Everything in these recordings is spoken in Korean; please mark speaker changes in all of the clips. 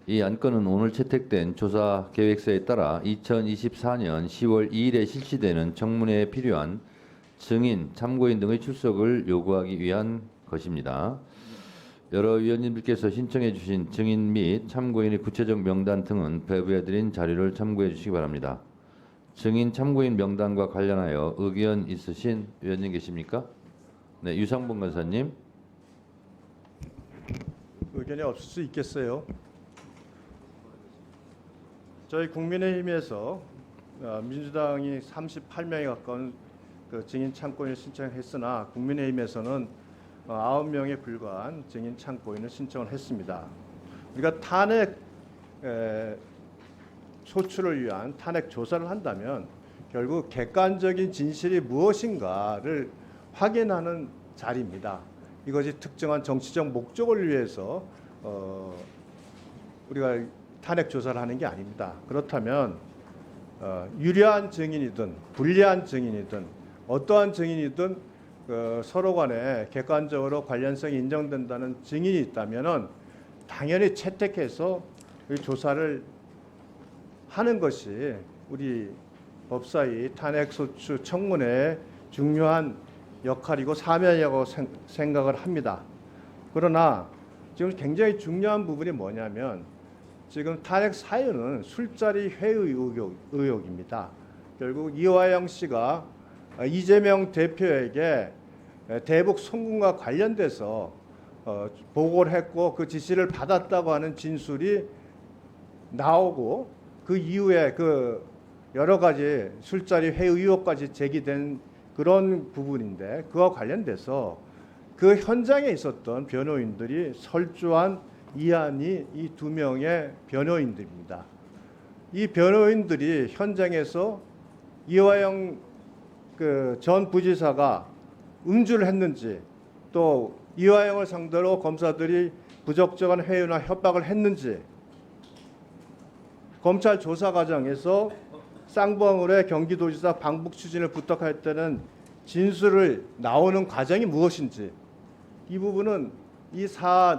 Speaker 1: 이 안건은 오늘 채택된 조사 계획서에 따라 2024년 10월 2일에 실시되는 청문회에 필요한 증인, 참고인 등의 출석을 요구하기 위한 것입니다. 여러 위원님들께서 신청해 주신 증인 및 참고인의 구체적 명단 등은 배부해 드린 자료를 참고해 주시기 바랍니다. 증인, 참고인 명단과 관련하여 의견 있으신 위원님 계십니까? 네, 유상봉 간사님.
Speaker 2: 의견이 없을 수 있겠어요. 저희 국민의힘에서 민주당이 38명에 가까운 그 증인 참고인을 신청했으나 국민의힘에서는 9명에 불과한 증인 참고인을 신청을 했습니다. 우리가 탄핵 소추를 위한 탄핵 조사를 한다면 결국 객관적인 진실이 무엇인가를 확인하는 자리입니다. 이것이 특정한 정치적 목적을 위해서 우리가 탄핵 조사를 하는 게 아닙니다. 그렇다면 유리한 증인이든 불리한 증인이든 어떠한 증인이든 서로 간에 객관적으로 관련성이 인정된다는 증인이 있다면은 당연히 채택해서 이 조사를 하는 것이 우리 법사위 탄핵소추 청문회의 중요한 역할이고 사명이라고 생각을 합니다. 그러나 지금 굉장히 중요한 부분이 뭐냐면 지금 탄핵 사유는 술자리 회의 의혹입니다. 결국 이화영 씨가 이재명 대표에게 대북 송금과 관련돼서 보고를 했고 그 지시를 받았다고 하는 진술이 나오고 그 이후에 그 여러 가지 술자리 회의 의혹까지 제기된 그런 부분인데 그와 관련돼서 그 현장에 있었던 변호인들이 설주한 이한이 이 2명의 변호인들입니다. 이 변호인들이 현장에서 이화영 그 전 부지사가 음주를 했는지 또 이화영을 상대로 검사들이 부적절한 회유나 협박을 했는지 검찰 조사 과정에서 쌍방울의 경기도지사 방북 추진을 부탁할 때는 진술을 나오는 과정이 무엇인지 이 부분은 이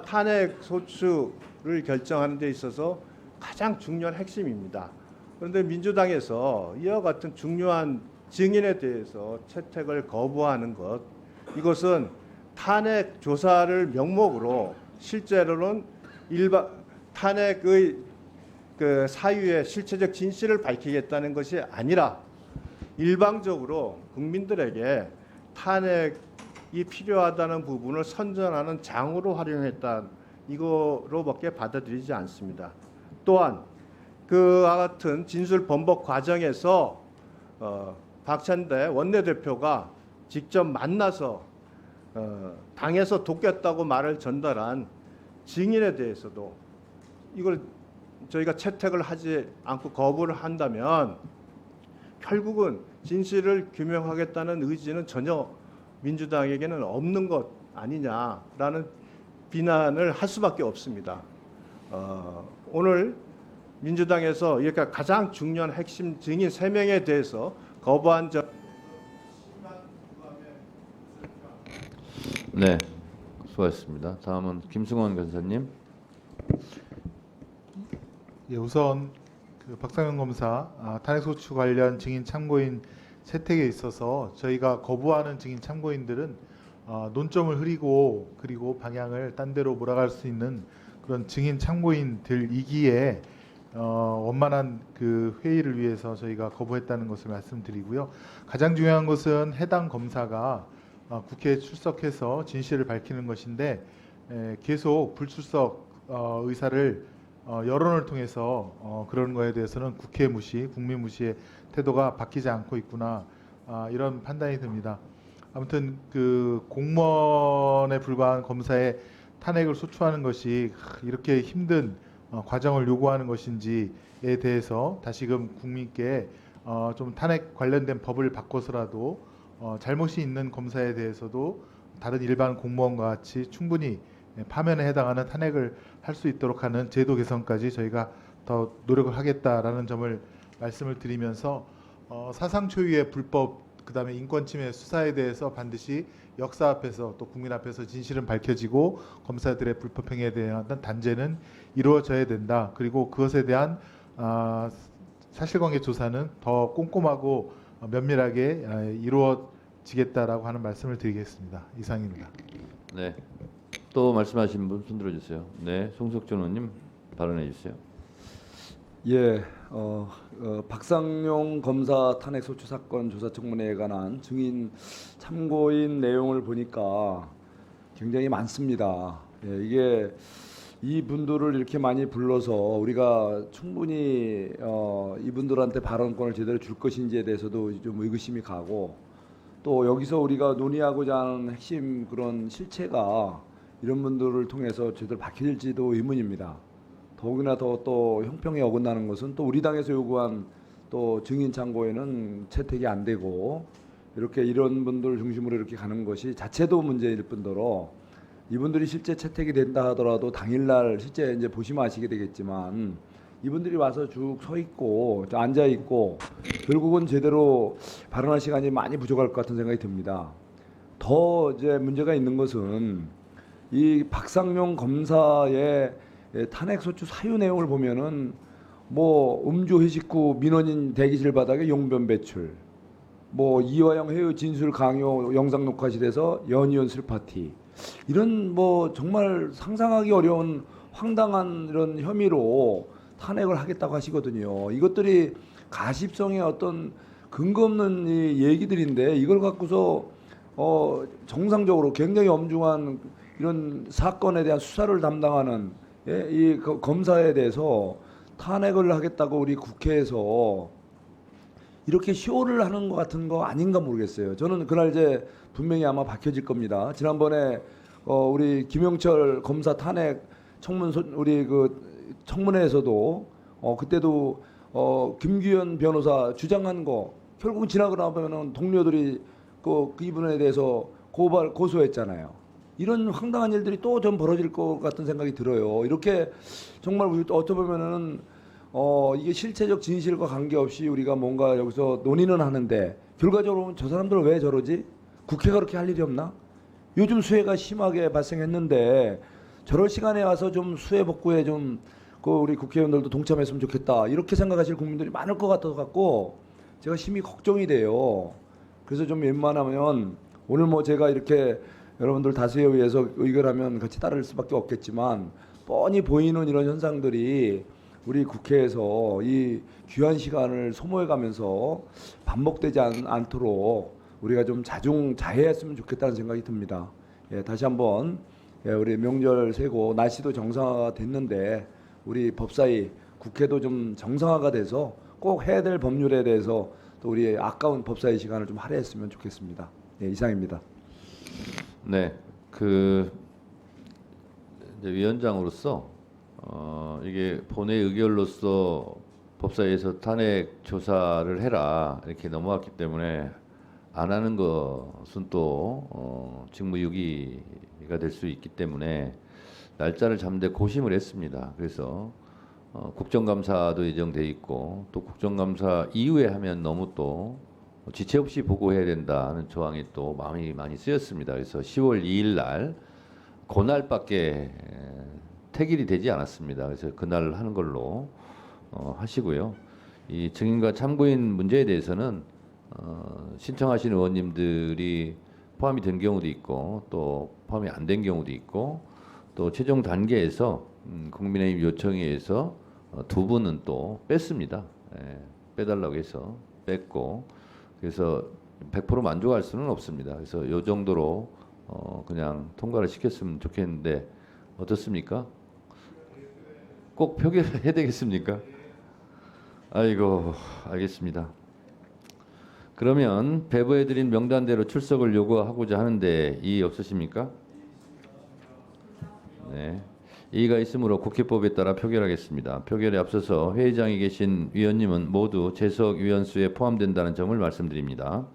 Speaker 2: 탄핵 소추를 결정하는 데 있어서 가장 중요한 핵심입니다. 그런데 민주당에서 이와 같은 중요한 증인에 대해서 채택을 거부하는 것 이것은 탄핵 조사를 명목으로 실제로는 탄핵의 그 사유의 실체적 진실을 밝히겠다는 것이 아니라 일방적으로 국민들에게 탄핵이 필요하다는 부분을 선전하는 장으로 활용했다 이거로밖에 받아들이지 않습니다. 또한 그와 같은 진술 번복 과정에서 박찬대 원내대표가 직접 만나서 당에서 돕겠다고 말을 전달한 증인에 대해서도 이걸 저희가 채택을 하지 않고 거부를 한다면 결국은 진실을 규명하겠다는 의지는 전혀 민주당에게는 없는 것 아니냐라는 비난을 할 수밖에 없습니다. 오늘 민주당에서 이렇게 가장 중요한 핵심 증인 3명에 대해서 거부한 점.
Speaker 1: 네, 수고하셨습니다. 다음은 김승원 간사님.
Speaker 3: 예, 우선 그 박상현 검사 탄핵소추 관련 증인 참고인 채택에 있어서 저희가 거부하는 증인 참고인들은 논점을 흐리고 그리고 방향을 딴 데로 몰아갈 수 있는 그런 증인 참고인들이기에 원만한 그 회의를 위해서 저희가 거부했다는 것을 말씀드리고요. 가장 중요한 것은 해당 검사가 국회에 출석해서 진실을 밝히는 것인데 계속 불출석 의사를 여론을 통해서 그런 거에 대해서는 국회 무시, 국민 무시의 태도가 바뀌지 않고 있구나 이런 판단이 듭니다. 아무튼 그 공무원에 불과한 검사의 탄핵을 소추하는 것이 이렇게 힘든 과정을 요구하는 것인지에 대해서 다시금 국민께 좀 탄핵 관련된 법을 바꿔서라도 잘못이 있는 검사에 대해서도 다른 일반 공무원과 같이 충분히 파면에 해당하는 탄핵을 할 수 있도록 하는 제도 개선까지 저희가 더 노력을 하겠다라는 점을 말씀을 드리면서 사상 초유의 불법 그다음에 인권 침해 수사에 대해서 반드시 역사 앞에서 또 국민 앞에서 진실은 밝혀지고 검사들의 불법 행위에 대한 단죄는 이루어져야 된다. 그리고 그것에 대한 사실관계 조사는 더 꼼꼼하고 면밀하게 이루어지겠다라고 하는 말씀을 드리겠습니다. 이상입니다.
Speaker 1: 네. 또 말씀하신 분 손 들어주세요. 네, 송석준 의원님 발언해 주세요.
Speaker 4: 예, 박상용 검사 탄핵 소추 사건 조사 청문회에 관한 증인 참고인 내용을 보니까 굉장히 많습니다. 예, 이게 이분들을 이렇게 많이 불러서 우리가 충분히 이분들한테 발언권을 제대로 줄 것인지에 대해서도 좀 의구심이 가고, 또 여기서 우리가 논의하고자 하는 핵심 그런 실체가 이런 분들을 통해서 제대로 밝혀질지도 의문입니다. 더욱이나 더 또 형평에 어긋나는 것은 또 우리 당에서 요구한 또 증인 참고에는 채택이 안 되고, 이렇게 이런 분들 중심으로 이렇게 가는 것이 자체도 문제일 뿐더러 이분들이 실제 채택이 된다 하더라도 당일날 실제 이제 보시면 아시게 되겠지만 이분들이 와서 쭉 서 있고 앉아 있고 결국은 제대로 발언할 시간이 많이 부족할 것 같은 생각이 듭니다. 더 이제 문제가 있는 것은 이 박상용 검사의 탄핵 소추 사유 내용을 보면은 뭐 음주 회식 후 민원인 대기실 바닥에 용변 배출, 뭐 이화영 회의 진술 강요 영상 녹화실에서 연이은 술 파티, 이런 뭐 정말 상상하기 어려운 황당한 이런 혐의로 탄핵을 하겠다고 하시거든요. 이것들이 가십성의 어떤 근거 없는 이 얘기들인데 이걸 갖고서 정상적으로 굉장히 엄중한 이런 사건에 대한 수사를 담당하는 이 검사에 대해서 탄핵을 하겠다고 우리 국회에서 이렇게 쇼를 하는 것 같은 거 아닌가 모르겠어요. 저는 그날 이제 분명히 아마 밝혀질 겁니다. 지난번에 우리 김영철 검사 탄핵 우리 그 청문회에서도 그때도 김규현 변호사 주장한 거 결국 지나고 나면은 동료들이 그 이분에 대해서 고소했잖아요. 이런 황당한 일들이 또 좀 벌어질 것 같은 생각이 들어요. 이렇게 정말 우리 어떻게 보면은 이게 실체적 진실과 관계없이 우리가 뭔가 여기서 논의는 하는데 결과적으로 저 사람들은 왜 저러지? 국회가 그렇게 할 일이 없나? 요즘 수해가 심하게 발생했는데 저럴 시간에 와서 좀 수해 복구에 좀 그 우리 국회의원들도 동참했으면 좋겠다, 이렇게 생각하실 국민들이 많을 것 같아서 갖고 제가 심히 걱정이 돼요. 그래서 좀 웬만하면 오늘 뭐 제가 이렇게 여러분들 다수에 의해서 의결하면 같이 따를 수밖에 없겠지만 뻔히 보이는 이런 현상들이 우리 국회에서 이 귀한 시간을 소모해가면서 반복되지 않도록 우리가 좀 자해했으면 좋겠다는 생각이 듭니다. 예, 다시 한번 우리 명절 세고 날씨도 정상화가 됐는데 우리 법사위 국회도 좀 정상화가 돼서 꼭 해야 될 법률에 대해서 또 우리 아까운 법사위 시간을 좀 할애했으면 좋겠습니다. 예, 이상입니다.
Speaker 1: 네, 이제 위원장으로서 이게 본회 의결로서 법사위에서 탄핵 조사를 해라 이렇게 넘어왔기 때문에 안 하는 것은 또 직무유기가 될 수 있기 때문에 날짜를 잡는데 고심을 했습니다. 그래서 국정감사도 예정돼 있고 또 국정감사 이후에 하면 너무 또 지체 없이 보고해야 된다는 조항이 또 마음이 많이 쓰였습니다. 그래서 10월 2일 날 그날밖에 택일이 되지 않았습니다. 그래서 그날 하는 걸로 하시고요. 이 증인과 참고인 문제에 대해서는 신청하신 의원님들이 포함이 된 경우도 있고 또 포함이 안 된 경우도 있고 또 최종 단계에서 국민의힘 요청에 의해서 두 분은 또 뺐습니다. 빼달라고 해서 뺐고, 그래서 100% 만족할 수는 없습니다. 그래서 요 정도로 그냥 통과를 시켰으면 좋겠는데 어떻습니까? 꼭 표결해야 되겠습니까? 아이고, 알겠습니다. 그러면 배부해드린 명단대로 출석을 요구하고자 하는데 이의 없으십니까? 네. 이의가 있으므로 국회법에 따라 표결하겠습니다. 표결에 앞서서 회의장에 계신 위원님은 모두 재석 위원수에 포함된다는 점을 말씀드립니다.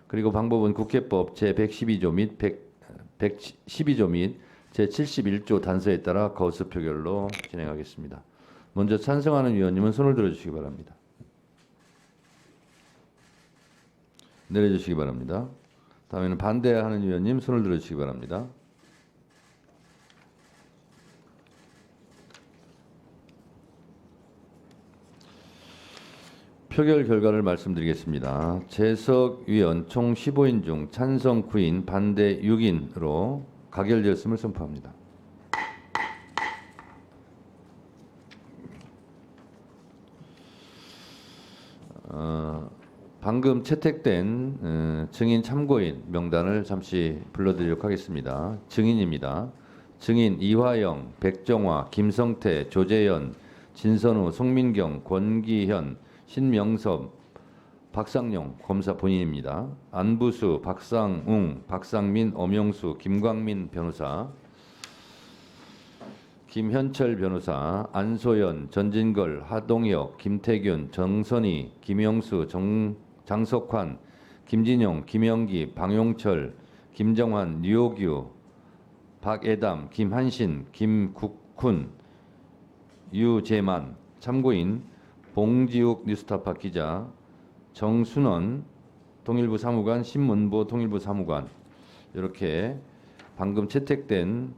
Speaker 1: 그리고 방법은 국회법 제112조 및 112조 및 제71조 단서에 따라 거수 표결로 진행하겠습니다. 먼저 찬성하는 위원님은 손을 들어주시기 바랍니다. 내려주시기 바랍니다. 다음에는 반대하는 위원님 손을 들어주시기 바랍니다. 표결 결과를 말씀드리겠습니다. 재석 위원 총 15인 중 찬성 9인, 반대 6인으로 가결되었음을 선포합니다. 방금 채택된 증인 참고인 명단을 잠시 불러드리도록 하겠습니다. 증인입니다. 증인 이화영, 백정화, 김성태, 조재현, 진선우, 송민경, 권기현, 신명섭, 박상용 검사 본인입니다. 안부수, 박상웅, 박상민, 엄영수, 김광민 변호사, 김현철 변호사, 안소연, 전진걸, 하동혁, 김태균, 정선희, 김영수, 장석환, 김진용, 김영기, 방용철, 김정환, 류호규, 박애담, 김한신, 김국훈, 유재만, 참고인 봉지욱 뉴스타파 기자, 정순원 통일부 사무관, 신문보 통일부 사무관, 이렇게 방금 채택된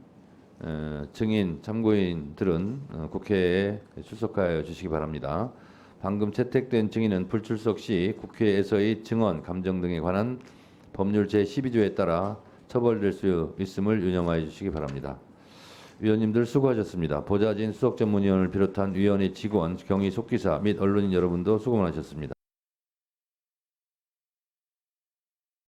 Speaker 1: 증인 참고인들은 국회에 출석하여 주시기 바랍니다. 방금 채택된 증인은 불출석 시 국회에서의 증언, 감정 등에 관한 법률 제12조에 따라 처벌될 수 있음을 유념하여 주시기 바랍니다. 위원님들 수고하셨습니다. 보좌진 수석전문위원을 비롯한 위원회 직원, 경위 속기사 및 언론인 여러분도 수고 많으셨습니다.